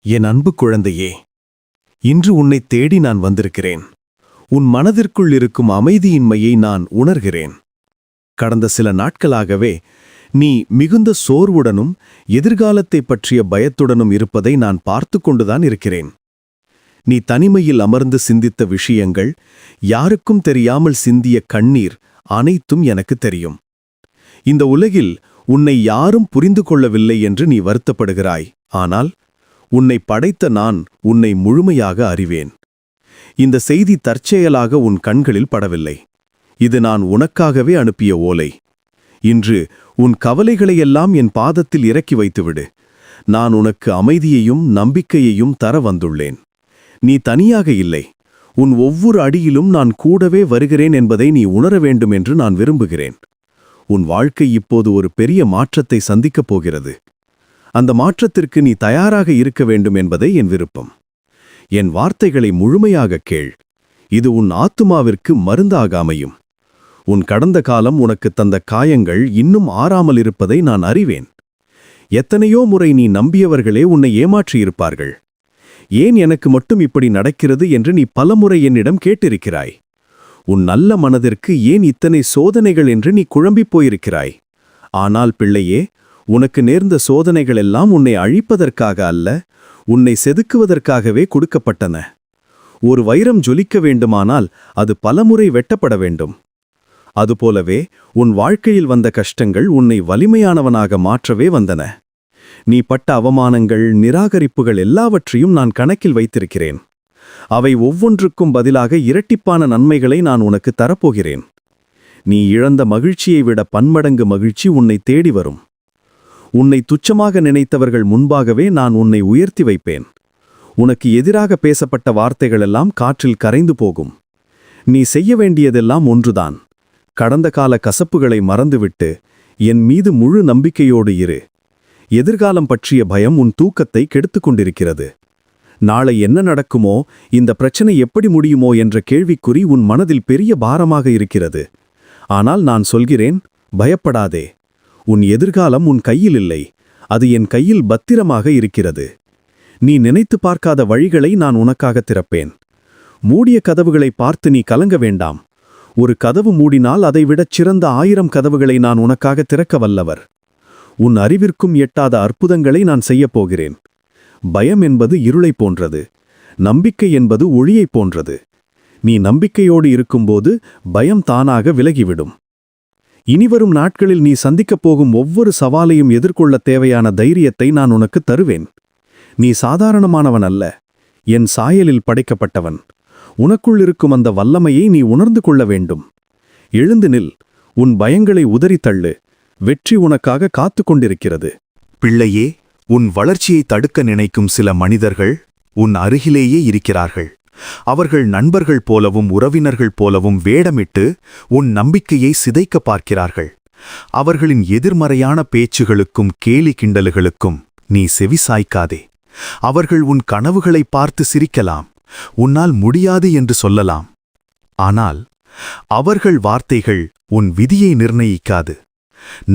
என் அன்பு குழந்தையே, இன்று உன்னைத் தேடி நான் வந்திருக்கிறேன். உன் மனதிற்குள் இருக்கும் அமைதியின்மையை நான் உணர்கிறேன். கடந்த சில நாட்களாகவே நீ மிகுந்த சோர்வுடனும் எதிர்காலத்தைப் பற்றிய பயத்துடனும் இருப்பதை நான் பார்த்து கொண்டுதான் இருக்கிறேன். நீ தனிமையில் அமர்ந்து சிந்தித்த விஷயங்கள், யாருக்கும் தெரியாமல் சிந்திய கண்ணீர் அனைத்தும் எனக்கு தெரியும். இந்த உலகில் உன்னை யாரும் புரிந்து கொள்ளவில்லை என்று நீ வருத்தப்படுகிறாய். ஆனால் உன்னை படைத்த நான் உன்னை முழுமையாக அறிவேன். இந்த செய்தி தற்செயலாக உன் கண்களில் படவில்லை. இது நான் உனக்காகவே அனுப்பிய ஓலை. இன்று உன் கவலைகளையெல்லாம் என் பாதத்தில் இறக்கி வைத்துவிடு. நான் உனக்கு அமைதியையும் நம்பிக்கையையும் தர வந்துள்ளேன். நீ தனியாக இல்லை. உன் ஒவ்வொரு அடியிலும் நான் கூடவே வருகிறேன் என்பதை நீ உணர வேண்டும் என்று நான் விரும்புகிறேன். உன் வாழ்க்கை இப்போது ஒரு பெரிய மாற்றத்தை சந்திக்கப் போகிறது. அந்த மாற்றத்திற்கு நீ தயாராக இருக்க வேண்டும் என்பதே என் விருப்பம். என் வார்த்தைகளை முழுமையாக கேள். இது உன் ஆத்துமாவிற்கு மருந்தாக அமையும். உன் கடந்த காலம் உனக்கு தந்த காயங்கள் இன்னும் ஆறாமல் இருப்பதை நான் அறிவேன். எத்தனையோ முறை நீ நம்பியவர்களே உன்னை ஏமாற்றியிருப்பார்கள். ஏன் எனக்கு மட்டும் இப்படி நடக்கிறது என்று நீ பலமுறை என்னிடம் கேட்டிருக்கிறாய். உன் நல்ல மனதிற்கு ஏன் இத்தனை சோதனைகள் என்று நீ குழம்பிப் போயிருக்கிறாய். ஆனால் பிள்ளையே, உனக்கு நேர்ந்த சோதனைகளெல்லாம் உன்னை அழிப்பதற்காக அல்ல, உன்னை செதுக்குவதற்காகவே கொடுக்கப்பட்டன. ஒரு வைரம் ஜொலிக்க வேண்டுமானால் அது பலமுறை வெட்டப்பட வேண்டும். அதுபோலவே உன் வாழ்க்கையில் வந்த கஷ்டங்கள் உன்னை வலிமையானவனாக மாற்றவே வந்தன. நீ பட்ட அவமானங்கள், நிராகரிப்புகள் எல்லாவற்றையும் நான் கணக்கில் வைத்திருக்கிறேன். அவை ஒவ்வொன்றுக்கும் பதிலாக இரட்டிப்பான நன்மைகளை நான் உனக்கு தரப்போகிறேன். நீ இழந்த மகிழ்ச்சியை விட பன்மடங்கு மகிழ்ச்சி உன்னை தேடி வரும். உன்னை துச்சமாக நினைத்தவர்கள் முன்பாகவே நான் உன்னை உயர்த்தி வைப்பேன். உனக்கு எதிராக பேசப்பட்ட வார்த்தைகளெல்லாம் காற்றில் கரைந்து போகும். நீ செய்ய வேண்டியதெல்லாம் ஒன்றுதான். கடந்த கால கசப்புகளை மறந்துவிட்டு என் மீது முழு நம்பிக்கையோடு இரு. எதிர்காலம் பற்றிய பயம் உன் தூக்கத்தை கெடுத்துக் கொண்டிருக்கிறது. நாளை என்ன நடக்குமோ, இந்த பிரச்சனை எப்படி முடியுமோ என்ற கேள்விக்குறி உன் மனதில் பெரிய பாரமாக இருக்கிறது. ஆனால் நான் சொல்கிறேன், பயப்படாதே. உன் எதிர்காலம் உன் கையில் இல்லை, அது என் கையில் பத்திரமாக இருக்கிறது. நீ நினைத்து பார்க்காத வழிகளை நான் உனக்காக திறப்பேன். மூடிய கதவுகளை பார்த்து நீ கலங்க வேண்டாம். ஒரு கதவு மூடினால் அதைவிடச் சிறந்த 1000 கதவுகளை நான் உனக்காக திறக்க வல்லவர். உன் அறிவிற்கும் எட்டாத அற்புதங்களை நான் செய்யப் போகிறேன். பயம் என்பது இருளைப் போன்றது. நம்பிக்கை என்பது ஒளியைப் போன்றது. நீ நம்பிக்கையோடு இருக்கும்போது பயம் தானாக விலகிவிடும். இனிவரும் நாட்களில் நீ சந்திக்கப் போகும் ஒவ்வொரு சவாலையும் எதிர்கொள்ளத் தேவையான தைரியத்தை நான் உனக்கு தருவேன். நீ சாதாரணமானவன் அல்ல, என் சாயலில் படைக்கப்பட்டவன். உனக்குள் இருக்கும் அந்த வல்லமையை நீ உணர்ந்து கொள்ள வேண்டும். எழுந்து நில், உன் பயங்களை உதறித்தள்ளு. வெற்றி உனக்காக காத்து கொண்டிருக்கிறது. பிள்ளையே, உன் வளர்ச்சியை தடுக்க நினைக்கும் சில மனிதர்கள் உன் அருகிலேயே இருக்கிறார்கள். அவர்கள் நண்பர்கள் போலவும் உறவினர்கள் போலவும் வேடமிட்டு உன் நம்பிக்கையை சிதைக்க பார்க்கிறார்கள். அவர்களின் எதிர்மறையான பேச்சுகளுக்கும் கேலி கிண்டல்களுக்கும் நீ செவிசாய்க்காதே. அவர்கள் உன் கனவுகளை பார்த்து சிரிக்கலாம், உன்னால் முடியாது என்று சொல்லலாம். ஆனால் அவர்கள் வார்த்தைகள் உன் விதியை நிர்ணயிக்காது.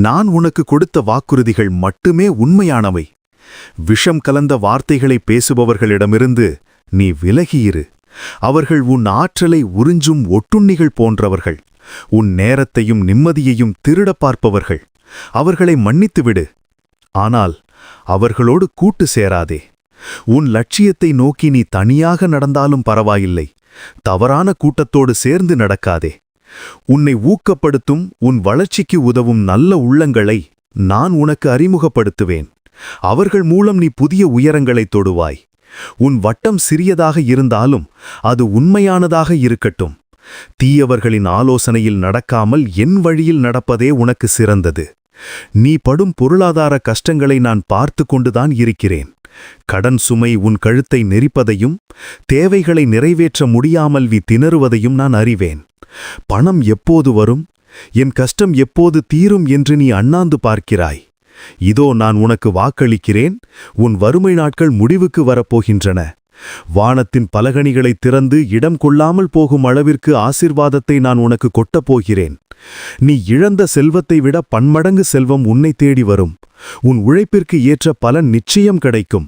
நான் உனக்கு கொடுத்த வாக்குறுதிகள் மட்டுமே உண்மையானவை. விஷம் கலந்த வார்த்தைகளை பேசுபவர்களிடமிருந்து நீ விலகியிரு. அவர்கள் உன் ஆற்றலை உறிஞ்சும் ஒட்டுண்ணிகள் போன்றவர்கள். உன் நேரத்தையும் நிம்மதியையும் திருட பார்ப்பவர்கள். அவர்களை மன்னித்துவிடு. ஆனால் அவர்களோடு கூட்டு சேராதே. உன் லட்சியத்தை நோக்கி நீ தனியாக நடந்தாலும் பரவாயில்லை, தவறான கூட்டத்தோடு சேர்ந்து நடக்காதே. உன்னை ஊக்கப்படுத்தும், உன் வளர்ச்சிக்கு உதவும் நல்ல உள்ளங்களை நான் உனக்கு அறிமுகப்படுத்துவேன். அவர்கள் மூலம் நீ புதிய உயரங்களை தொடுவாய். உன் வட்டம் சிறியதாக இருந்தாலும் அது உண்மையானதாக இருக்கட்டும். தீயவர்களின் ஆலோசனையில் நடக்காமல் என் வழியில் நடப்பதே உனக்கு சிறந்தது. நீ படும் பொருளாதார கஷ்டங்களை நான் பார்த்து கொண்டுதான் இருக்கிறேன். கடன் சுமை உன் கழுத்தை நெரிப்பதையும், தேவைகளை நிறைவேற்ற முடியாமல் நீ திணறுவதையும் நான் அறிவேன். பணம் எப்போது வரும், என் கஷ்டம் எப்போது தீரும் என்று நீ அண்ணாந்து பார்க்கிறாய். இதோ நான் உனக்கு வாக்களிக்கிறேன். உன் வறுமை நாட்கள் முடிவுக்கு வரப்போகின்றன. வானத்தின் பலகணிகளை திறந்து இடம் கொள்ளாமல் போகும் அளவிற்கு ஆசீர்வாதத்தை நான் உனக்கு கொட்டப் போகிறேன். நீ இழந்த செல்வத்தை விட பன்மடங்கு செல்வம் உன்னை தேடி வரும். உன் உழைப்பிற்கு ஏற்ற பலன் நிச்சயம் கிடைக்கும்.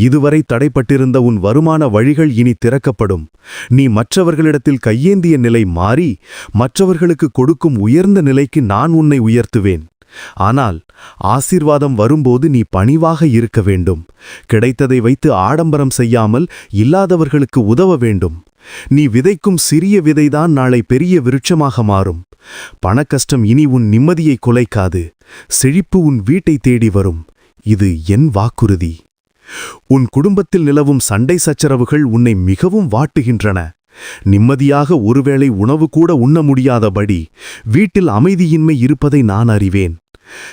இதுவரை தடைப்பட்டிருந்த உன் வருமான வழிகள் இனி திறக்கப்படும். நீ மற்றவர்களிடத்தில் கையேந்திய நிலை மாறி மற்றவர்களுக்கு கொடுக்கும் உயர்ந்த நிலைக்கு நான் உன்னை உயர்த்துவேன். ஆனால் ஆசீர்வாதம் வரும்போது நீ பணிவாக இருக்க வேண்டும். கிடைத்ததை வைத்து ஆடம்பரம் செய்யாமல் இல்லாதவர்களுக்கு உதவ வேண்டும். நீ விதைக்கும் சிறிய விதைதான் நாளை பெரிய விருட்சமாக மாறும். பணக்கஷ்டம் இனி உன் நிம்மதியை குலைக்காது. செழிப்பு உன் வீட்டை தேடி வரும். இது என் வாக்குறுதி. உன் குடும்பத்தில் நிலவும் சண்டை சச்சரவுகள் உன்னை மிகவும் வாட்டுகின்றன. நிம்மதியாக ஒருவேளை உணவு கூட உண்ண முடியாதபடி வீட்டில் அமைதியின்மை இருப்பதை நான் அறிவேன்.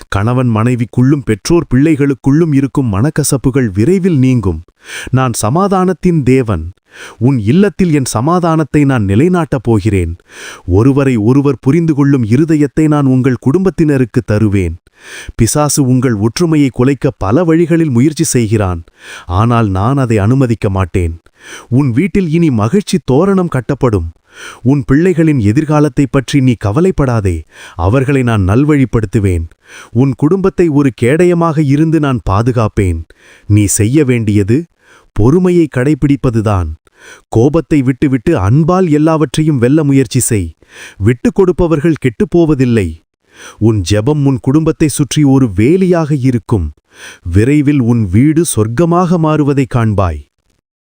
கணவன் மனைவிக்குள்ளும் பெற்றோர் பிள்ளைகளுக்குள்ளும் இருக்கும் மனக்கசப்புகள் விரைவில் நீங்கும். நான் சமாதானத்தின் தேவன். உன் இல்லத்தில் என் சமாதானத்தை நான் நிலைநாட்டப் போகிறேன். ஒருவரை ஒருவர் புரிந்து கொள்ளும் இருதயத்தை நான் உங்கள் குடும்பத்தினருக்கு தருவேன். பிசாசு உங்கள் ஒற்றுமையை குலைக்க பல வழிகளில் முயற்சி செய்கிறான். ஆனால் நான் அதை அனுமதிக்க மாட்டேன். உன் வீட்டில் இனி மகிழ்ச்சி தோரணம் கட்டப்படும். உன் பிள்ளைகளின் எதிர்காலத்தைப் பற்றி நீ கவலைப்படாதே. அவர்களை நான் நல்வழிப்படுத்துவேன். உன் குடும்பத்தை ஒரு கேடயமாக இருந்து நான் பாதுகாப்பேன். நீ செய்ய வேண்டியது பொறுமையை கடைபிடிப்பதுதான். கோபத்தை விட்டுவிட்டு அன்பால் எல்லாவற்றையும் வெல்ல முயற்சி செய். விட்டுக் கொடுப்பவர்கள் கெட்டுப்போவதில்லை. உன் ஜெபம் உன் குடும்பத்தை சுற்றி ஒரு வேலியாக இருக்கும். விரைவில் உன் வீடு சொர்க்கமாக மாறுவதைக் காண்பாய்.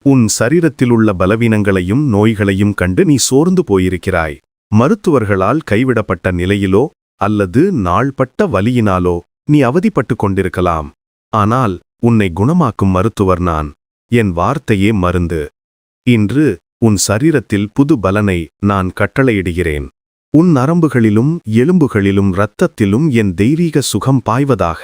உன் சரீரத்திலுள்ள பலவீனங்களையும் நோய்களையும் கண்டு நீ சோர்ந்து போயிருக்கிறாய். மருத்துவர்களால் கைவிடப்பட்ட நிலையிலோ அல்லது நாள்பட்ட வலியினாலோ நீ அவதிப்பட்டுக் கொண்டிருக்கலாம். ஆனால் உன்னை குணமாக்கும் மருத்துவர் நான். என் வார்த்தையே மருந்து. இன்று உன் சரீரத்தில் புது பலனை நான் கட்டளையிடுகிறேன். உன் நரம்புகளிலும் எலும்புகளிலும் இரத்தத்திலும் என் தெய்வீக சுகம் பாய்வதாக.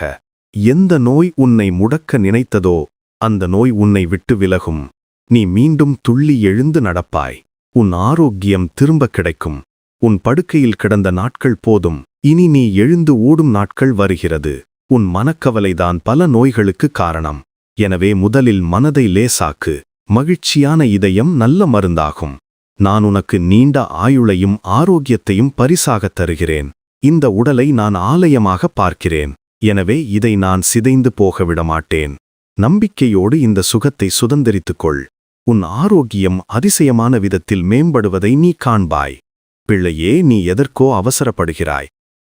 எந்த நோய் உன்னை முடக்க நினைத்ததோ அந்த நோய் உன்னை விட்டு விலகும். நீ மீண்டும் துள்ளி எழுந்து நடப்பாய். உன் ஆரோக்கியம் திரும்ப கிடைக்கும். உன் படுக்கையில் கிடந்த நாட்கள் போதும். இனி நீ எழுந்து ஓடும் நாட்கள் வருகிறது. உன் மனக்கவலைதான் பல நோய்களுக்கு காரணம். எனவே முதலில் மனதை லேசாக்கு. மகிழ்ச்சியான இதயம் நல்ல மருந்தாகும். நான் உனக்கு நீண்ட ஆயுளையும் ஆரோக்கியத்தையும் பரிசாகத் தருகிறேன். இந்த உடலை நான் ஆலயமாக பார்க்கிறேன். எனவே இதை நான் சிதைந்து போக விடமாட்டேன். நம்பிக்கையோடு இந்த சுகத்தை சுதந்திரித்துக்கொள். உன் ஆரோக்கியம் அதிசயமான விதத்தில் மேம்படுவதை நீ காண்பாய். பிள்ளையே, நீ எதற்கோ அவசரப்படுகிறாய்.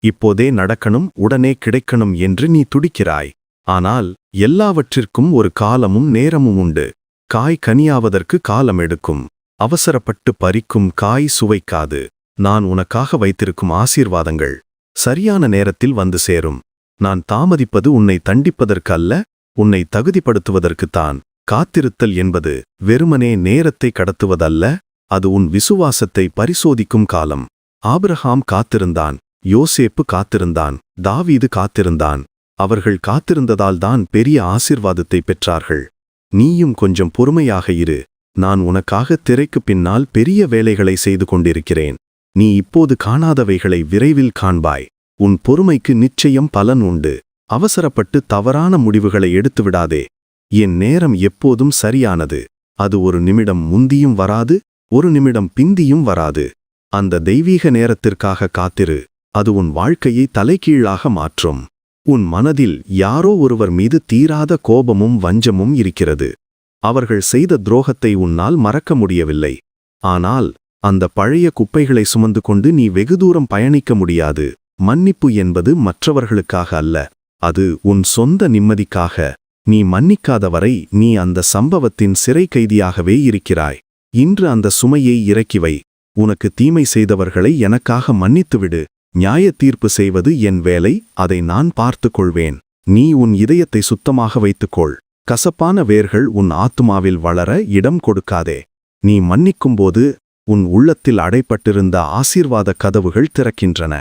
இப்போதே நடக்கணும், உடனே கிடைக்கணும் என்று நீ துடிக்கிறாய். ஆனால் எல்லாவற்றிற்கும் ஒரு காலமும் நேரமும் உண்டு. காய் கனியாவதற்கு காலம் எடுக்கும். அவசரப்பட்டு பறிக்கும் காய் சுவைக்காது. நான் உனக்காக வைத்திருக்கும் ஆசீர்வாதங்கள் சரியான நேரத்தில் வந்து சேரும். நான் தாமதிப்பது உன்னை தண்டிப்பதற்கு அல்ல, உன்னை தகுதிப்படுத்துவதற்குத்தான். காத்திருத்தல் என்பது வெறுமனே நேரத்தை கடத்துவதல்ல, அது உன் விசுவாசத்தை பரிசோதிக்கும் காலம். ஆபிரகாம் காத்திருந்தான், யோசேப்பு காத்திருந்தான், தாவீது காத்திருந்தான். அவர்கள் காத்திருந்ததால்தான் பெரிய ஆசீர்வாதத்தை பெற்றார்கள். நீயும் கொஞ்சம் பொறுமையாக இரு. நான் உனக்காக திரைக்கு பின்னால் பெரிய வேலைகளை செய்து கொண்டிருக்கிறேன். நீ இப்போது காணாதவைகளை விரைவில் காண்பாய். உன் பொறுமைக்கு நிச்சயம் பலன் உண்டு. அவசரப்பட்டு தவறான முடிவுகளை எடுத்துவிடாதே. என் நேரம் எப்போதும் சரியானது. அது ஒரு நிமிடம் முந்தியும் வராது, ஒரு நிமிடம் பிந்தியும் வராது. அந்த தெய்வீக நேரத்திற்காக காத்திரு. அது உன் வாழ்க்கையை தலைகீழாக மாற்றும். உன் மனதில் யாரோ ஒருவர் மீது தீராத கோபமும் வஞ்சமும் இருக்கிறது. அவர்கள் செய்த துரோகத்தை உன்னால் மறக்க முடியவில்லை. ஆனால் அந்த பழைய குப்பைகளை சுமந்து கொண்டு நீ வெகு தூரம் பயணிக்க முடியாது. மன்னிப்பு என்பது மற்றவர்களுக்காக அல்ல, அது உன் சொந்த நிம்மதிக்காக. நீ மன்னிக்காத வரை நீ அந்த சம்பவத்தின் சிறை கைதியாகவே இருக்கிறாய். இன்று அந்த சுமையை இறக்கிவை. உனக்கு தீமை செய்தவர்களை எனக்காக மன்னித்துவிடு. நியாய தீர்ப்பு செய்வது என் வேலை, அதை நான் பார்த்துக் கொள்வேன். நீ உன் இதயத்தை சுத்தமாக வைத்துக்கொள். கசப்பான வேர்கள் உன் ஆத்துமாவில் வளர இடம் கொடுக்காதே. நீ மன்னிக்கும்போது உன் உள்ளத்தில் அடைப்பட்டிருந்த ஆசீர்வாத கதவுகள் திறக்கின்றன.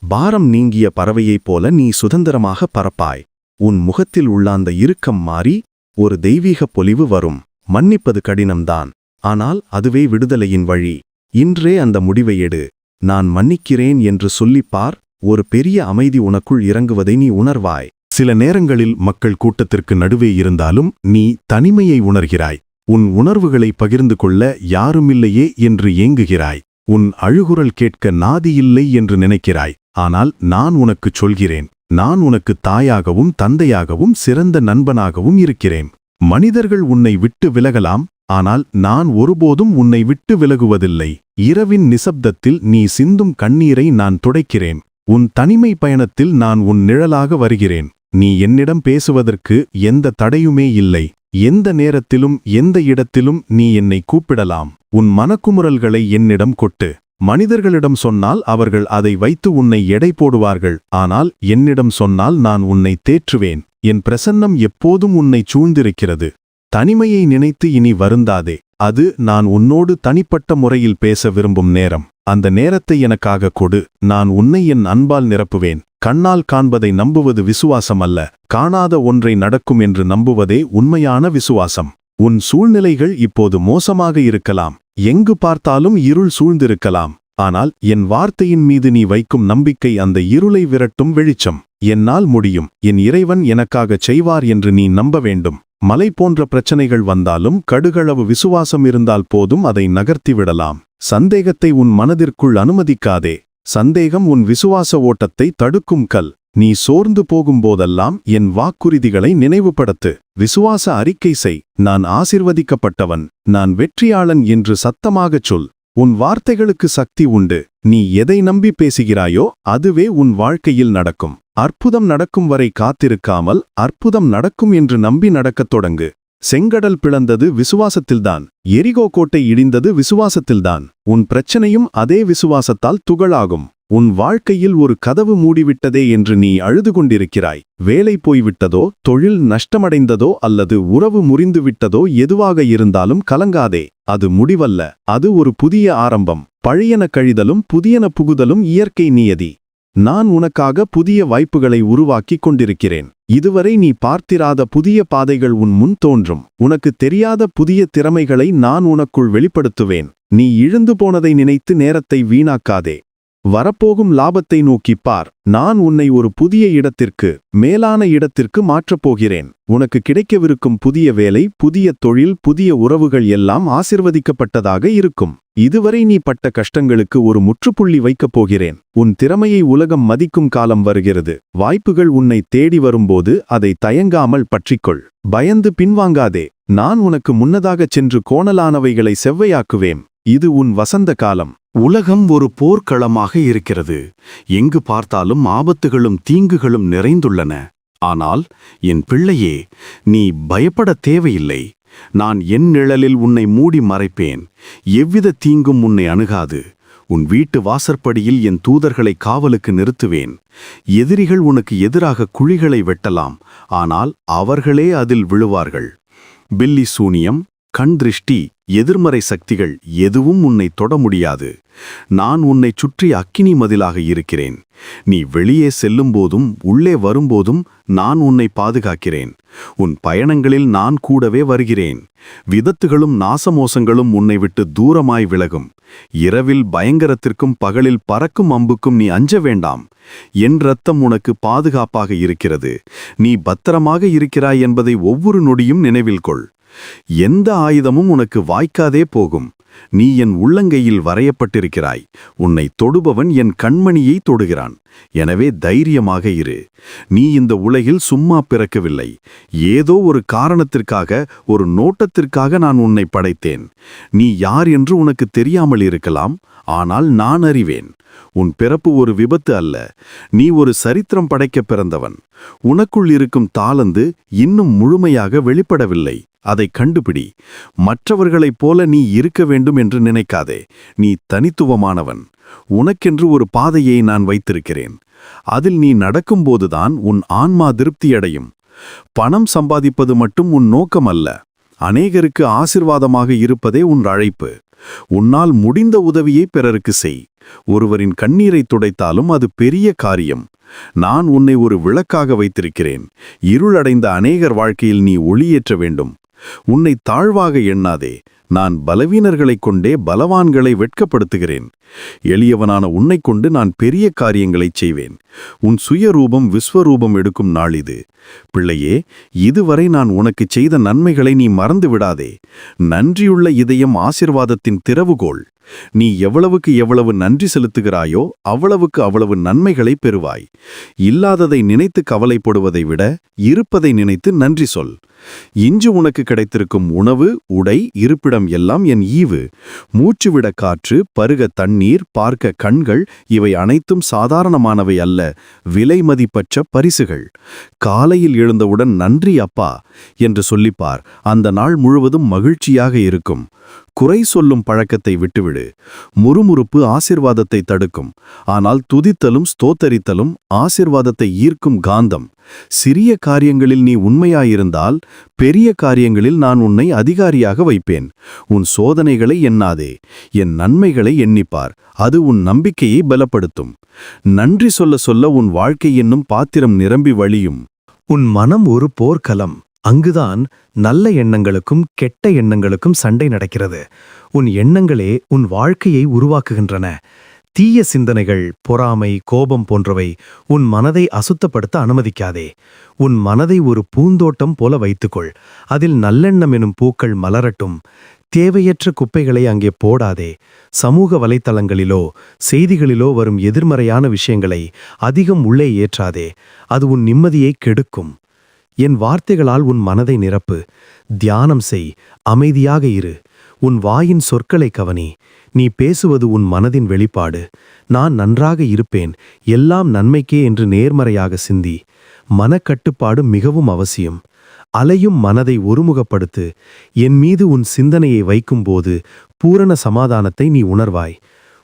பாரம் நீங்கிய பறவையைப் போல நீ சுதந்திரமாக பறப்பாய். உன் முகத்தில் உள்ள அந்த இறுக்கம் மாறி ஒரு தெய்வீக பொலிவு வரும். மன்னிப்பது கடினம்தான், ஆனால் அதுவே விடுதலையின் வழி. இன்றே அந்த முடிவை எடு. நான் மன்னிக்கிறேன் என்று சொல்லிப்பார். ஒரு பெரிய அமைதி உனக்குள் இறங்குவதை நீ உணர்வாய். சில நேரங்களில் மக்கள் கூட்டத்திற்கு நடுவே இருந்தாலும் நீ தனிமையை உணர்கிறாய். உன் உணர்வுகளை பகிர்ந்து கொள்ள யாருமில்லையே என்று ஏங்குகிறாய். உன் அழுகுரல் கேட்க நாதியில்லை என்று நினைக்கிறாய். ஆனால் நான் உனக்குச் சொல்கிறேன், நான் உனக்கு தாயாகவும் தந்தையாகவும் சிறந்த நண்பனாகவும் இருக்கிறேன். மனிதர்கள் உன்னை விட்டு விலகலாம், ஆனால் நான் ஒருபோதும் உன்னை விட்டு விலகுவதில்லை. இரவின் நிசப்தத்தில் நீ சிந்தும் கண்ணீரை நான் துடைக்கிறேன். உன் தனிமை பயணத்தில் நான் உன் நிழலாக வருகிறேன். நீ என்னிடம் பேசுவதற்கு எந்த தடையுமே இல்லை. எந்த நேரத்திலும் எந்த இடத்திலும் நீ என்னை கூப்பிடலாம். உன் மனக்குமுறல்களை என்னிடம் கொட்டு. மனிதர்களிடம் சொன்னால் அவர்கள் அதை வைத்து உன்னை எடை போடுவார்கள். ஆனால் என்னிடம் சொன்னால் நான் உன்னை தேற்றுவேன். என் பிரசன்னம் எப்போதும் உன்னை சூழ்ந்திருக்கிறது. தனிமையை நினைத்து இனி வருந்தாதே. அது நான் உன்னோடு தனிப்பட்ட முறையில் பேச விரும்பும் நேரம். அந்த நேரத்தை எனக்காக கொடு. நான் உன்னை என் அன்பால் நிரப்புவேன். கண்ணால் காண்பதை நம்புவது விசுவாசம் அல்ல, காணாத ஒன்றை நடக்கும் என்று நம்புவதே உண்மையான விசுவாசம். உன் சூழ்நிலைகள் இப்போது மோசமாக இருக்கலாம். எங்கு பார்த்தாலும் இருள் சூழ்ந்திருக்கலாம். ஆனால் என் வார்த்தையின் மீது நீ வைக்கும் நம்பிக்கை அந்த இருளை விரட்டும் வெளிச்சம். என்னால் முடியும், என் இறைவன் எனக்காகச் செய்வார் என்று நீ நம்ப வேண்டும். மலை போன்ற பிரச்சனைகள் வந்தாலும் கடுகளவு விசுவாசம் இருந்தால் போதும், அதை நகர்த்திவிடலாம். சந்தேகத்தை உன் மனதிற்குள் அனுமதிக்காதே. சந்தேகம் உன் விசுவாச ஓட்டத்தை தடுக்கும் கல். நீ சோர்ந்து போகும்போதெல்லாம் என் வாக்குறுதிகளை நினைவுபடுத்து. விசுவாச அறிக்கை செய். நான் ஆசிர்வதிக்கப்பட்டவன், நான் வெற்றியாளன் என்று சத்தமாகச் சொல். உன் வார்த்தைகளுக்கு சக்தி உண்டு. நீ எதை நம்பி பேசுகிறாயோ அதுவே உன் வாழ்க்கையில் நடக்கும். அற்புதம் நடக்கும் வரை காத்திருக்காமல் அற்புதம் நடக்கும் என்று நம்பி நடக்கத் தொடங்கு. செங்கடல் பிளந்தது விசுவாசத்தில்தான். எரிகோ கோட்டை இடிந்தது விசுவாசத்தில்தான். உன் பிரச்சனையும் அதே விசுவாசத்தால் துகளாகும். உன் வாழ்க்கையில் ஒரு கதவு மூடிவிட்டதே என்று நீ அழுது கொண்டிருக்கிறாய். வேலை போய்விட்டதோ, தொழில் நஷ்டமடைந்ததோ அல்லது உறவு முறிந்துவிட்டதோ எதுவாக இருந்தாலும் கலங்காதே. அது முடிவல்ல, அது ஒரு புதிய ஆரம்பம். பழையன கழிதலும் புதியன புகுதலும் இயற்கை நியதி. நான் உனக்காக புதிய வாய்ப்புகளை உருவாக்கிக் கொண்டிருக்கிறேன். இதுவரை நீ பார்த்திராத புதிய பாதைகள் உன் முன் தோன்றும். உனக்கு தெரியாத புதிய திறமைகளை நான் உனக்குள் வெளிப்படுத்துவேன். நீ இழந்து போனதை நினைத்து நேரத்தை வீணாக்காதே. வரப்போகும் லாபத்தை நோக்கிப் பார். நான் உன்னை ஒரு புதிய இடத்திற்கு, மேலான இடத்திற்கு மாற்றப் போகிறேன். உனக்கு கிடைக்கவிருக்கும் புதிய வேலை, புதிய தொழில், புதிய உறவுகள் எல்லாம் ஆசிர்வதிக்கப்பட்டதாக இருக்கும். இதுவரை நீ பட்ட கஷ்டங்களுக்கு ஒரு முற்றுப்புள்ளி வைக்கப் போகிறேன். உன் திறமையை உலகம் மதிக்கும் காலம் வருகிறது. வாய்ப்புகள் உன்னை தேடி வரும்போது அதை தயங்காமல் பற்றிக்கொள். பயந்து பின்வாங்காதே. நான் உனக்கு முன்னதாகச் சென்று கோணலானவைகளை செவ்வையாக்குவேன். இது உன் வசந்த காலம். உலகம் ஒரு போர்க்களமாக இருக்கிறது. எங்கு பார்த்தாலும் ஆபத்துகளும் தீங்குகளும் நிறைந்துள்ளன. ஆனால் என் பிள்ளையே, நீ பயப்படத் தேவையில்லை. நான் என் நிழலில் உன்னை மூடி மறைப்பேன். எவ்வித தீங்கும் உன்னை அணுகாது. உன் வீட்டு வாசற்படியில் என் தூதர்களை காவலுக்கு நிறுத்துவேன். எதிரிகள் உனக்கு எதிராக குழிகளை வெட்டலாம், ஆனால் அவர்களே அதில் விழுவார்கள். பில்லி சூனியம், கண் திருஷ்டி, எதிர்மறை சக்திகள் எதுவும் உன்னை தொட முடியாது. நான் உன்னைச் சுற்றி அக்கினி மதிலாக இருக்கிறேன். நீ வெளியே செல்லும்போதும் உள்ளே வரும்போதும் நான் உன்னை பாதுகாக்கிறேன். உன் பயணங்களில் நான் கூடவே வருகிறேன். விதத்துகளும் நாசமோசங்களும் உன்னை விட்டு தூரமாய் விலகும். இரவில் பயங்கரத்திற்கும் பகலில் பறக்கும் அம்புக்கும் நீ அஞ்ச வேண்டாம். என் இரத்தம் உனக்கு பாதுகாப்பாக இருக்கிறது. நீ பத்திரமாக இருக்கிறாய் என்பதை ஒவ்வொரு நொடியும் நினைவில் கொள். எந்த ஆயுதமும் உனக்கு வாய்க்காதே போகும். நீ என் உள்ளங்கையில் வரையப்பட்டிருக்கிறாய். உன்னை தொடுபவன் என் கண்மணியை தொடுகிறான். எனவே தைரியமாக இரு. நீ இந்த உலகில் சும்மா பிறக்கவில்லை. ஏதோ ஒரு காரணத்திற்காக, ஒரு நோட்டத்திற்காக நான் உன்னை படைத்தேன். நீ யார் என்று உனக்கு தெரியாமல் இருக்கலாம், ஆனால் நான் அறிவேன். உன் பிறப்பு ஒரு விபத்து அல்ல. நீ ஒரு சரித்திரம் படைக்க பிறந்தவன். உனக்குள் இருக்கும் தாளந்து இன்னும் முழுமையாக வெளிப்படவில்லை. அதை கண்டுபிடி. மற்றவர்களைப் போல நீ இருக்க வேண்டும் என்று நினைக்காதே. நீ தனித்துவமானவன். உனக்கென்று ஒரு பாதையை நான் வைத்திருக்கிறேன். அதில் நீ நடக்கும்போதுதான் உன் ஆன்மா திருப்தியடையும். பணம் சம்பாதிப்பது மட்டும் உன் நோக்கம் அல்ல. அநேகருக்கு ஆசிர்வாதமாக இருப்பதே உன் அழைப்பு. உன்னால் முடிந்த உதவியை பிறருக்கு செய். ஒருவரின் கண்ணீரை துடைத்தாலும் அது பெரிய காரியம். நான் உன்னை ஒரு விளக்காக வைத்திருக்கிறேன். இருளடைந்த அநேகர் வாழ்க்கையில் நீ ஒளியேற்ற வேண்டும். உன்னை தாழ்வாக எண்ணாதே. நான் பலவீனர்களைக் கொண்டே பலவான்களை வெட்கப்படுத்துகிறேன். எளியவனான உன்னைக் கொண்டு நான் பெரிய காரியங்களைச் செய்வேன். உன் சுயரூபம் விஸ்வரூபம் எடுக்கும் நாள் இது. பிள்ளையே, இதுவரை நான் உனக்குச் செய்த நன்மைகளை நீ மறந்து விடாதே. நன்றியுள்ள இதயம் ஆசீர்வாதத்தின் திறவுகோல். நீ எவ்வளவுக்கு எவ்வளவு நன்றி செலுத்துகிறாயோ அவ்வளவுக்கு அவ்வளவு நன்மைகளை பெறுவாய். இல்லாததை நினைத்து கவலைப்படுவதை விட இருப்பதை நினைத்து நன்றி சொல். இன்று உனக்கு கிடைத்திருக்கும் உணவு, உடை, இருப்பிடம் எல்லாம் என் ஈவு. மூச்சுவிட காற்று, பருக தண்ணீர், பார்க்க கண்கள், இவை அனைத்தும் சாதாரணமானவை அல்ல, விலை மதிப்பற்ற பரிசுகள். காலையில் எழுந்தவுடன் நன்றி அப்பா என்று சொல்லிப்பார். அந்த நாள் முழுவதும் மகிழ்ச்சியாக இருக்கும். குறை சொல்லும் பழக்கத்தை விட்டுவிடு. முறுமுறுப்பு ஆசீர்வாதத்தை தடுக்கும். ஆனால் துதித்தலும் ஸ்தோத்தரித்தலும் ஆசீர்வாதத்தை ஈர்க்கும் காந்தம். சிறிய காரியங்களில் நீ உண்மையாயிருந்தால் பெரிய காரியங்களில் நான் உன்னை அதிகாரியாக வைப்பேன். உன் சோதனைகளை எண்ணாதே, என் நன்மைகளை எண்ணிப்பார். அது உன் நம்பிக்கையை பலப்படுத்தும். நன்றி சொல்ல சொல்ல உன் வாழ்க்கை என்னும் பாத்திரம் நிரம்பி வழியும். உன் மனம் ஒரு போர்க்களம். அங்குதான் நல்ல எண்ணங்களுக்கும் கெட்ட எண்ணங்களுக்கும் சண்டை நடக்கிறது. உன் எண்ணங்களே உன் வாழ்க்கையை உருவாக்குகின்றன. தீய சிந்தனைகள், பொறாமை, கோபம் போன்றவை உன் மனதை அசுத்தப்படுத்த அனுமதிக்காதே. உன் மனதை ஒரு பூந்தோட்டம் போல வைத்துக்கொள். அதில் நல்லெண்ணம் எனும் பூக்கள் மலரட்டும். தேவையற்ற குப்பைகளை அங்கே போடாதே. சமூக வலைத்தளங்களிலோ செய்திகளிலோ வரும் எதிர்மறையான விஷயங்களை அதிகம் உள்ளே ஏற்றாதே. அது உன் நிம்மதியை கெடுக்கும். என் வார்த்தைகளால் உன் மனதை நிரப்பு. தியானம் செய். அமைதியாக இரு. உன் வாயின் சொற்களை கவனி. நீ பேசுவது உன் மனதின் வெளிப்பாடு. நான் நன்றாக இருப்பேன், எல்லாம் நன்மைக்கே என்று நேர்மறையாக சிந்தி. மனக்கட்டுப்பாடு மிகவும் அவசியம். அலையும் மனதை ஒருமுகப்படுத்து. என் மீது உன் சிந்தனையை வைக்கும்போது பூரண சமாதானத்தை நீ உணர்வாய்.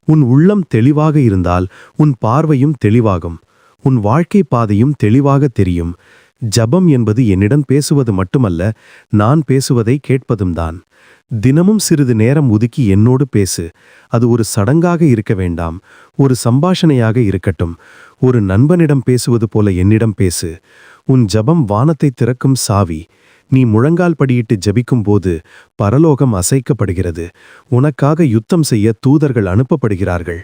உன் உள்ளம் தெளிவாக இருந்தால் உன் பார்வையும் தெளிவாகும். உன் வாழ்க்கை பாதையும் தெளிவாக தெரியும். ஜபம் என்பது என்னிடம் பேசுவது மட்டுமல்ல, நான் பேசுவதை கேட்பதும் தான். தினமும் சிறிது நேரம் ஒதுக்கி என்னோடு பேசு. அது ஒரு சடங்காக இருக்க வேண்டாம், ஒரு சம்பாஷணையாக இருக்கட்டும். ஒரு நண்பனிடம் பேசுவது போல என்னிடம் பேசு. உன் ஜபம் வானத்தை திறக்கும் சாவி. நீ முழங்கால் படியிட்டு ஜபிக்கும் போது பரலோகம் அசைக்கப்படுகிறது. உனக்காக யுத்தம் செய்ய தூதர்கள் அனுப்பப்படுகிறார்கள்.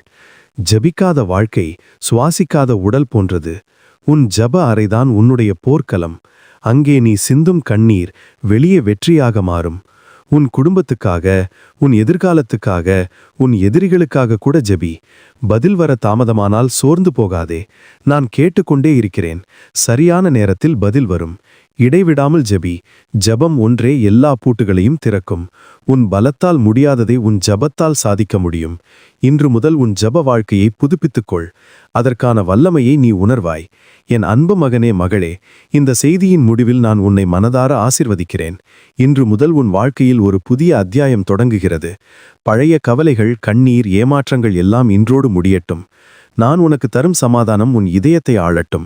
ஜபிக்காத வாழ்க்கை சுவாசிக்காத உடல் போன்றது. உன் ஜப அறைதான் உன்னுடைய போர்க்களம். அங்கே நீ சிந்தும் கண்ணீர் வெளியே வெற்றியாக மாறும். உன் குடும்பத்துக்காக, உன் எதிர்காலத்துக்காக, உன் எதிரிகளுக்காக கூட ஜெபி. பதில் வர தாமதமானால் சோர்ந்து போகாதே. நான் கேட்டுக்கொண்டே இருக்கிறேன். சரியான நேரத்தில் பதில் வரும். இடைவிடாமல் ஜெபி. ஜபம் ஒன்றே எல்லா பூட்டுகளையும் திறக்கும். உன் பலத்தால் முடியாததை உன் ஜபத்தால் சாதிக்க முடியும். இன்று முதல் உன் ஜப வாழ்க்கையை புதுப்பித்துக்கொள். அதற்கான வல்லமையை நீ உணர்வாய். என் அன்பு மகனே, மகளே, இந்த செய்தியின் முடிவில் நான் உன்னை மனதார ஆசிர்வதிக்கிறேன். இன்று முதல் உன் வாழ்க்கையில் ஒரு புதிய அத்தியாயம் தொடங்குகிறது. பழைய கவலைகள், கண்ணீர், ஏமாற்றங்கள் எல்லாம் இன்றோடு முடியட்டும். நான் உனக்கு தரும் சமாதானம் உன் இதயத்தை ஆளட்டும்.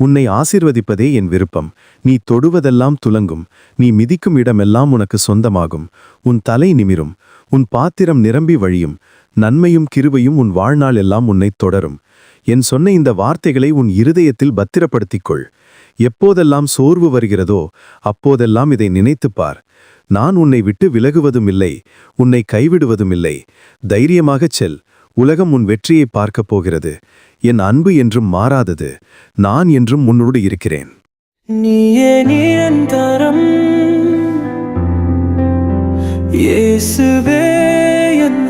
உன்னை ஆசீர்வதிப்பதே என் விருப்பம். நீ தொடுவதெல்லாம் துலங்கும். நீ மிதிக்கும் இடமெல்லாம் உனக்கு சொந்தமாகும். உன் தலை நிமிரும். உன் பாத்திரம் நிரம்பி வழியும். நன்மையும் கிருபையும் உன் வாழ்நாள் எல்லாம் உன்னை தொடரும். என் சொன்ன இந்த வார்த்தைகளை உன் இருதயத்தில் பத்திரப்படுத்திக்கொள். எப்போதெல்லாம் சோர்வு வருகிறதோ அப்போதெல்லாம் இதை நினைத்துப்பார். நான் உன்னை விட்டு விலகுவதும் இல்லை, உன்னை கைவிடுவதும் இல்லை. தைரியமாகச் செல். உலகம் உன் வெற்றியை பார்க்கப் போகிறது. என் அன்பு என்றும் மாறாதது. நான் என்றும் உன்னோடு இருக்கிறேன். நீயே நிரந்தரம், இயேசுவே என்